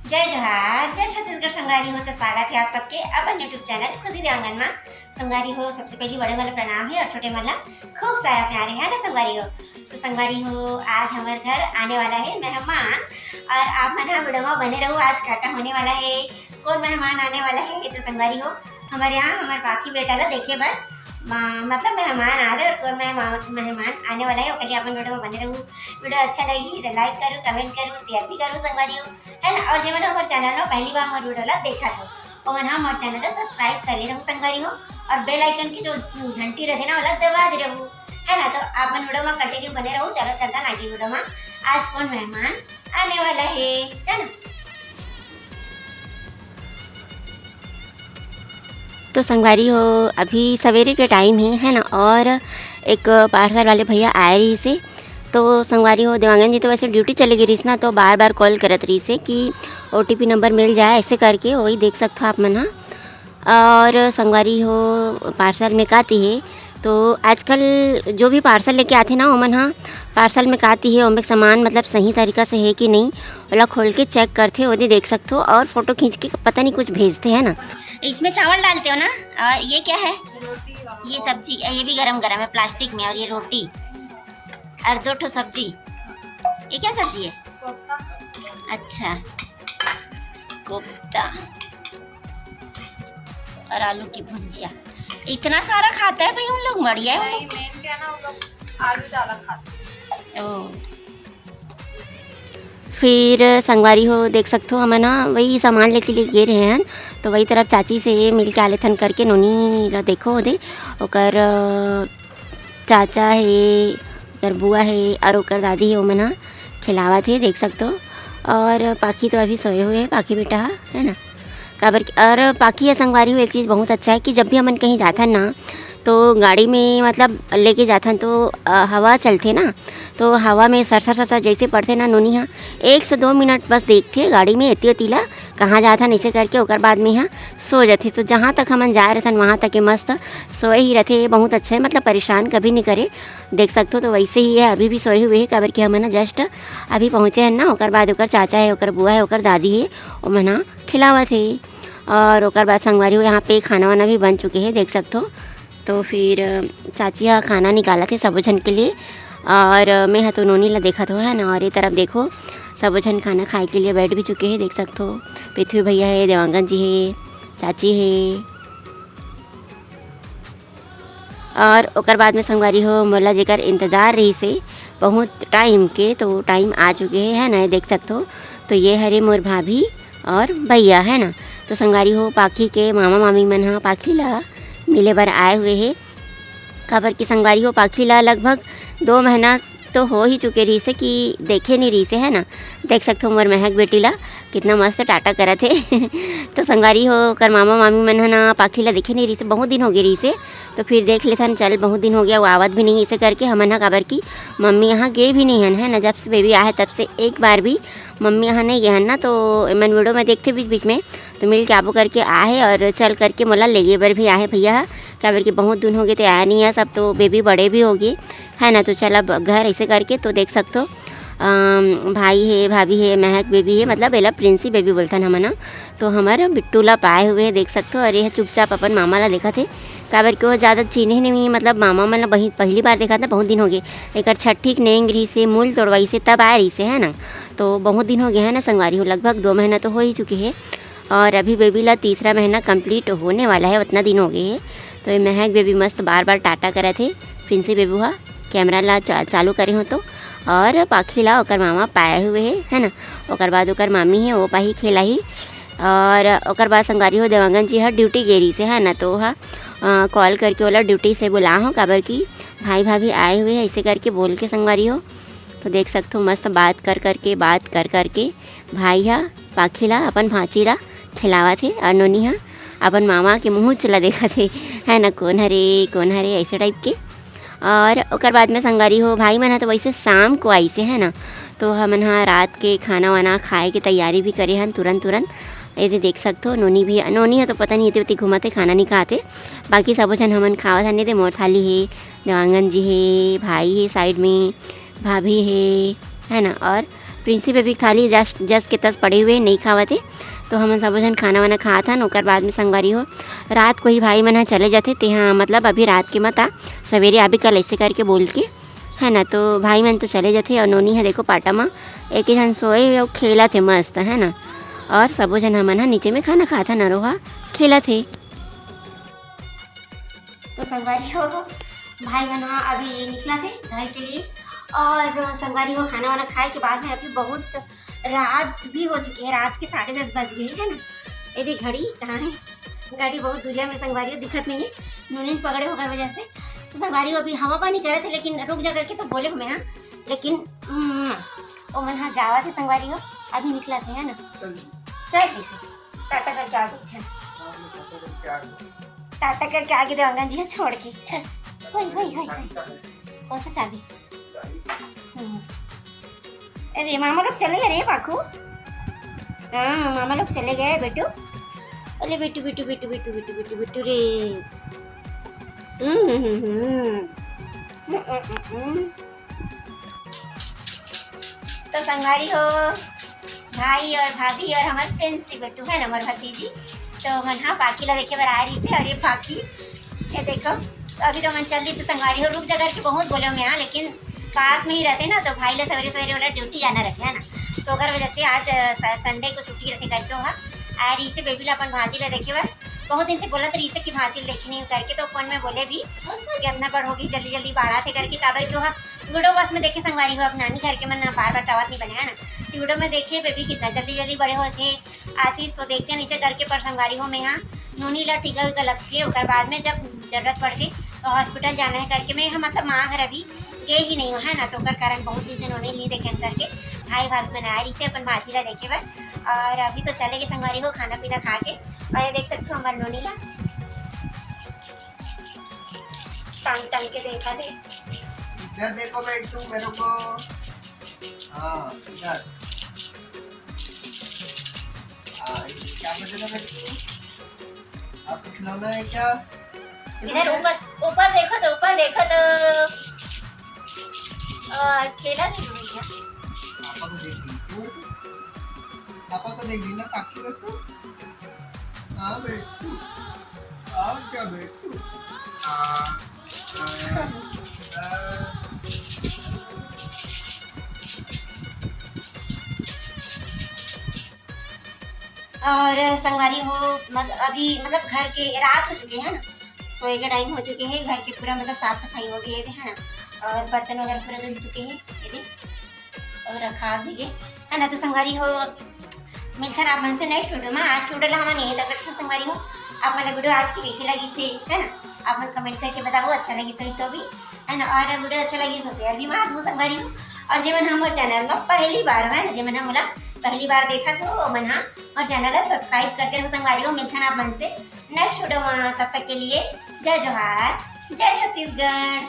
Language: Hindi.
जय जोहार, जय छत्तीसगढ़ संगवारी हो। तो स्वागत है आप सबके अपन यूट्यूब चैनल खुशी देवांगन में। संगवारी हो, सबसे पहली बड़े वाला प्रणाम है और छोटे वाला खूब सारा प्यारे है ना संगवारी हो। तो संगवारी हो, आज हमारे घर आने वाला है मेहमान और आप मन वीडियो में बने रहो। आज क्या होने वाला है, कौन मेहमान आने वाला है। तो संगवारी हो, हमारे यहाँ हमारे पाखी बेटा ला देखे बर मतलब मेहमान आ रहे और कौन मेहमान आने वाला है। ओके अपन वीडियो में बने रहूँ। वीडियो अच्छा लगी तो लाइक करो, कमेंट करो, शेयर भी करो संगवारी हो, है ना। और जब हमारे चैनल में पहली बार हमारे वीडियो ला देखा था तो मन हमारे चैनल को सब्सक्राइब कर ले रहूँ संगवारी हो, और बेल आइकन की जो घंटी रहती है ना वाला दबा दे रहूँ, है ना। तो आप मन वीडियो में कंटिन्यू बने रहूँ। चलो चलता ना आगे वीडियो में आज कौन मेहमान आने वाला है ना। तो संगवारी हो, अभी सवेरे के टाइम है ना। और एक पार्सल वाले भैया आए रही से, तो संगवारी हो देवांगन जी तो वैसे ड्यूटी चले गई रही ना, तो बार बार कॉल करत रही से कि OTP नंबर मिल जाए ऐसे करके, वही देख सकते हो आप मन। और संगवारी हो, पार्सल में काती है तो आजकल जो भी पार्सल लेके आते ना ओमन हाँ पार्सल में काती है ओमें सामान मतलब सही तरीका से है कि नहीं वाला खोल के चेक करते हो, देख सकते हो। और फोटो खींच के पता नहीं कुछ भेजते हैं ना। इसमें चावल डालते हो ना। और ये क्या है, ये सब्जी, ये भी गरम गरम है प्लास्टिक में। और ये रोटी और 2 ठो सब्जी। ये क्या सब्जी है? कोफ्ता। अच्छा, कोफ्ता और आलू की भुजिया। इतना सारा खाता है भाई उन लोग, बढ़िया है। नहीं, मेन क्या ना, वो लोग आलू ज़्यादा खाते हैं। ओह, फिर संगवारी हो देख सकते हो, हम ना वही सामान लेके लिए गए रहे हैं, तो वही तरफ चाची से मिल के आले थन करके नोनी ला देखो दे ओकर चाचा है, ओकर बुआ है और ओकर दादी है, वो मना खिलावा थे देख सकते हो। और पाखी तो अभी सोए हुए हैं, पाखी बेटा है ना काबर। और पाखी या संगवारी हो, एक चीज़ बहुत अच्छा है कि जब भी हमन कहीं जाथन ना तो गाड़ी में मतलब लेके जाथन तो हवा चलते ना, तो हवा में सरसर सरसर जैसे पड़ते ना नोनी हाँ 1 से 2 मिनट बस देखते गाड़ी में एती तीला कहाँ जाथन ऐसे करके, ओकर बाद में हाँ सो जाते। तो जहाँ तक हमन जा रहे थन वहाँ तक के मस्त सोए ही रहते, बहुत अच्छा है, मतलब परेशान कभी नहीं करे देख सकते हो। तो वैसे ही है, अभी भी सोए हुए हैं काबर कि हम ना जस्ट अभी पहुँचे हैं ना। ओकर बाद ओकर चाचा है, ओकर बुआ है, ओकर दादी है, वो मना खिलावत है। और ओकर बाद संगवारी हो, यहाँ पे खाना वाना भी बन चुके हैं देख सकते हो। तो फिर चाची यहाँ खाना निकाला थे सब जन के लिए, और मैं हाँ तो नोनी ला देखा तो है ना। और ये तरफ देखो सब जन खाना खाए के लिए बैठ भी चुके हैं देख सकते हो। पृथ्वी भैया है, देवांगन जी है, चाची है। और ओकर बाद में संगवारी हो मोला जेकर इंतज़ार रही से बहुत टाइम के, तो टाइम आ चुके हैं ना देख सकते हो। तो ये हरे मोर भाभी और भैया है ना। तो संगवारी हो, पाखी के मामा मामी मन हाँ पाखी ला मिले बार आए हुए हैं। खबर की संगवारी हो, पाखी ला लगभग 2 महीना तो हो ही चुके रही से कि देखे नहीं रही से है ना। देख सकते हो मोर महक बेटी ला कितना मस्त टाटा करा थे तो संगवारी हो, कर मामा मामी मन है ना पाखी ला देखे नहीं रही से, बहुत दिन हो गई रही से। तो फिर देख लेथन, चल बहुत दिन हो गया, वो आवत भी नहीं ऐसे करके हमन हा काबर की मम्मी यहाँ गए भी नहीं है ना। जब से बेबी आए तब से एक बार भी मम्मी यहाँ नहीं गए हैं ना। तो मन वीडियो में देखते बीच बीच में, तो मिल के आबो करके आए और चल करके मोला ले बार भी आए भैया काबर कि बहुत दिन हो गए थे आया नहीं है सब, तो बेबी बड़े भी हो गए है ना। तो चल अब घर ऐसे करके, तो देख सकते हो भाई है, भाभी है, महक बेबी है, मतलब एला प्रिंसी बेबी बोलथन हम ना। तो हमारा बिट्टू ला पाए हुए देख सकते हो। और ये चुपचाप अपन मामा ला देखा थे काबर कि वो ज़्यादा चीने नहीं, मतलब मामा मन वही पहली बार देखा था, बहुत दिन हो गए। एक छठी नेंग रही से मूल तोड़वाई से तब आए रही से है ना। तो बहुत दिन हो गए है ना संगवारी हो, लगभग 2 महीना तो हो ही चुके हैं। और अभी बेबी ला 3रा महीना कंप्लीट होने वाला है, उतना दिन हो गए हैं। तो ये महक बेबी मस्त बार बार टाटा करे थे। प्रिंसी बेबू हा कैमरा ला चालू करे हो तो, और पाखी ला ओकर मामा पाए हुए है ना। ओकर बाद ओकर मामी है, वो पाही खेलाई। और ओकर बाद संगवारी हो, देवांगन जी हा ड्यूटी गेरी से है ना। तो हाँ कॉल करके बोला ड्यूटी से बुला हो काबर की भाई भाभी आए हुए हैं ऐसे करके बोल के संगवारी हो। तो देख सकते हो मस्त बात कर करके भाई हा पाखी ला अपन भांची ला खिलावा थे, और नोनी हा अपन मामा के मुँह चला देखा थे है ना, कौन हरे ऐसे टाइप के। और ओकर बाद में संगवारी हो, भाई मन तो वैसे शाम को आई से है ना। तो हमन हाँ रात के खाना वाना खाए के तैयारी भी करे हन तुरंत। ये देख सकते हो नोनी है तो पता नहीं इतनी घूमते खाना नहीं खाते, बाकी सब जन हमन खावत हन। दे मोर थाली है, देवांगन जी है, भाई है साइड में, भाभी है ना। और प्रिंसी बेबी खाली जस्ट के तस पड़े हुए नहीं खावा थे। तो हम सब जन खाना वाना खा था ओकर बाद में संगवारी हो रात को ही भाई मन चले जाते ते हाँ मतलब अभी रात के मत आ सवेरे अभी कल ऐसे करके बोल के है ना। तो भाई मन तो चले जाते और नोनी है देखो पाटा में एक ही जन सोए और खेला थे मस्त है ना। और सबो जन हमन नीचे में खाना खा था नरोहा खेला थे। तो संगवारी हो भाई मन अभी निकला थे घर के लिए और संगवारी हो खाना वाना खाए के बाद में अभी बहुत रात भी हो चुकी है, रात के 10:30 बज गई है ना। ये देख घड़ी कहाँ है, गाड़ी बहुत दूरिया में संगवारी हो दिखत नहीं है, नूनी पकड़े होकर वजह से। तो संगवारी हो अभी हवा पानी करे थे लेकिन रुक जा करके तो बोले हमें हाँ, लेकिन वो मन हाँ जावा थे संगवारी हो अभी निकला थे है ना। चल कैसे टाटा करके आगे टाटा करके आगे देवांगन जी छोड़ के कौन सा चाबी। अरे मामा लोग चले गए रे पाखू। हाँ मामा लोग चले गए बेटू। अरे बेटू बेटू बेटू बेटू बेटू बेटू बेटू रे। तो संगवारी हो भाई और भाभी और हमारे प्रिंसी बेटू है ना हमारे भतीजी। तो मन हाँ पाखी ला देखे बार आ रही थी और ये पाखी ये देखो। तो अभी तो मन चल रही थी संगवारी हो रुक जा करके बहुत बोले मैं यहाँ, लेकिन पास में ही रहते ना तो भाई ला सवेरे सवेरे वाला ड्यूटी जाना रहते है ना। तो अगर वजह से आज संडे को छुट्टी रखे करके वहाँ आ रही से बेबी ला अपन भाजी ला देखे बार बहुत दिन से बोला था रीसे की भाजी देखी नहीं करके। तो फोन में बोले भी कि इतना बड़ होगी जल्दी जल्दी बाढ़ा थे करके काबर क्यों हाँ वीडियो बस में देखे संगवारी हो अपना नानी घर के मन बार बार दावत नहीं बनाया ना। वीडियो में देखे बेबी कितना जल्दी जल्दी बड़े होते आती तो देखते हैं नीचे करके। पर संगवारी हो मैं यहाँ नूनी ला टीका वीका लग के और बाद में जब जरूरत पड़ गई तो हॉस्पिटल जाना है करके मैं मतलब माँ घर अभी गए ही नहीं है ना। तो कर कारण बहुत दिन से नोनी नहीं देखे करके भाई भाभी बना रही थे अपन भाजी ला देखे बस। और अभी तो चलेगी संगवारी हो खाना पीना खा के। और ये देख सकते हो हमारे नोनी ला टांग टांग के देखा दे। इधर देखो बेटू मेरे को। हाँ इधर क्या बजेगा बेटू? आपको खिलौना है क्या? इधर ऊपर ऊपर देखो तो ऊपर देखो तो और खेला नहीं भैया। पापा को देख ली, पापा को देख ली ना पाखी बेटू। हाँ बेटू आओ क्या बेटू। और संगवारी हो अभी मतलब घर के रात हो चुकी है ना, सोए का टाइम हो चुके हैं। घर की पूरा मतलब साफ सफाई हो गई है ना और बर्तन वगैरह पूरे धुल चुके हैं ये देख और रखा भी गए है ना। तो संगवारी हो मिलकर आप मन से नेक्स्ट वीडियो में आज वीडियो ला हमारे नहीं तक रखा संगवारी हो आप मतलब वीडियो आज की कैसी लगी से है ना आप मन कमेंट करके बताओ अच्छा लगी सही तो भी है ना। और वीडियो अच्छा लगी तो शेयर भी मार दो संगवारी हो। और जेमन हमारे चैनल में पहली बार है ना जेमन हम पहली बार देखा तो मन हाँ और चैनल सब्सक्राइब करते रहो संगवारी हो। मिलकर आप मन से नेक्स्ट वीडियो में, तब तक के लिए जय जोहार जय छत्तीसगढ़।